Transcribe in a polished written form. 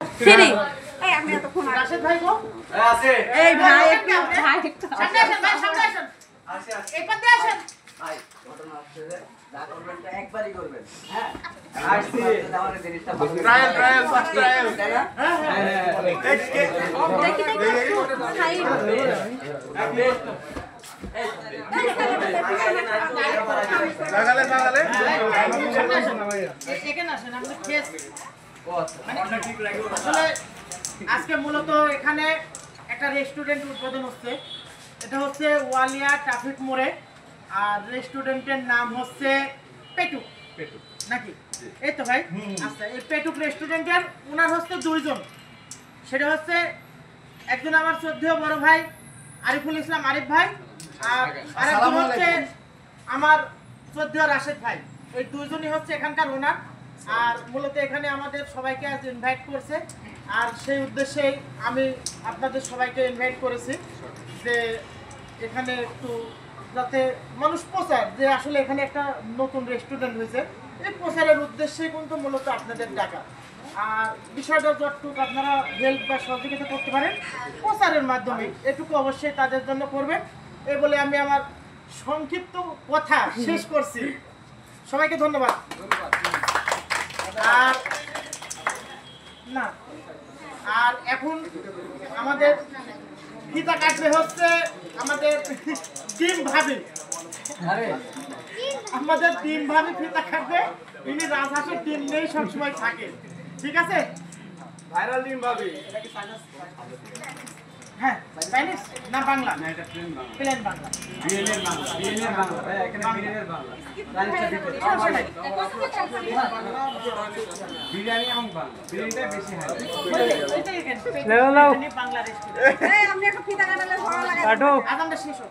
Free এই আপনি এত ফোন রাশেদ ভাই গো আছে এই ভাই একটু ভাই একটু সামনে আসেন ভাই সামনে আসেন আসে আসে এই পাশে আসেন ভাই ঘটনা হচ্ছে যে যা করবেন তা একবারই করবেন হ্যাঁ আসছি আমার জিনিসটা ভালো ট্রায়াল ফার্স্ট ট্রায়াল তাই না দেখি দেখি একটু সাইড লাগালে এখানে আসেন আপনি ফেস আসলে আজকে মূলত এখানে একটা রেস্টুরেন্ট উদ্বোধন হচ্ছে। এটা হচ্ছে ওয়ালিয়া ট্রাফিক মোড়ে, আর রেস্টুরেন্টের নাম হচ্ছে পেটুক নাকি? এই তো ভাই। আচ্ছা, এই পেটুক রেস্টুরেন্টের ওনার হচ্ছে দুইজন। সেটা হচ্ছে একজন আমার শ্রদ্ধেয় বড় ভাই আরিফুল ইসলাম আরিফ ভাই, আর আরেকজন হচ্ছে আমার শ্রদ্ধেয় রাশেদ ভাই। এই দুইজনই হচ্ছে এখানকার ওনার। আর মূলত এখানে আমাদের সবাইকে আজ ইনভাইট করছে, আর সেই উদ্দেশ্যেই আমি আপনাদের সবাইকে ইনভাইট করেছি যে এখানে একটু যাতে মানুষ প্রচার যে আসলে এখানে একটা নতুন রেস্টুরেন্ট হয়েছে, এই প্রচারের উদ্দেশ্যেই কিন্তু মূলত আপনাদের ডাকা। আর বিষয়টা যতটুকু আপনারা হেল্প বা সহযোগিতা করতে পারেন প্রচারের মাধ্যমে, এটুকু অবশ্যই তাদের জন্য করবেন। এই বলে আমি আমার সংক্ষিপ্ত কথা শেষ করছি। সবাইকে ধন্যবাদ। আর না, আর এখন আমাদের ফিতা কাটবে হচ্ছে আমাদের ডিম ভাবি। আমাদের ডিম ভাবি ফিতা কাটবে। ইনি রাজহাঁসের ডিম নেই সবসময় থাকে, ঠিক আছে? ভাইরাল ডিম ভাবি হ্যাঁ, চাইনিজ না বাংলা? না এটা প্লেন বাংলা প্লেন বাংলা। বিএনএর বাংলা ভাই এখানে বিএনএর বাংলা সমস্যা নাই। বিরিয়ানি এবং বাংলা বিরিয়ানিটা বেশি হয় ওইটাই এখানে। বাংলা রেস্টুরেন্ট। এই আপনি একটা ফিতা কাটালে ভালো লাগে আদানটা শেষ হোক।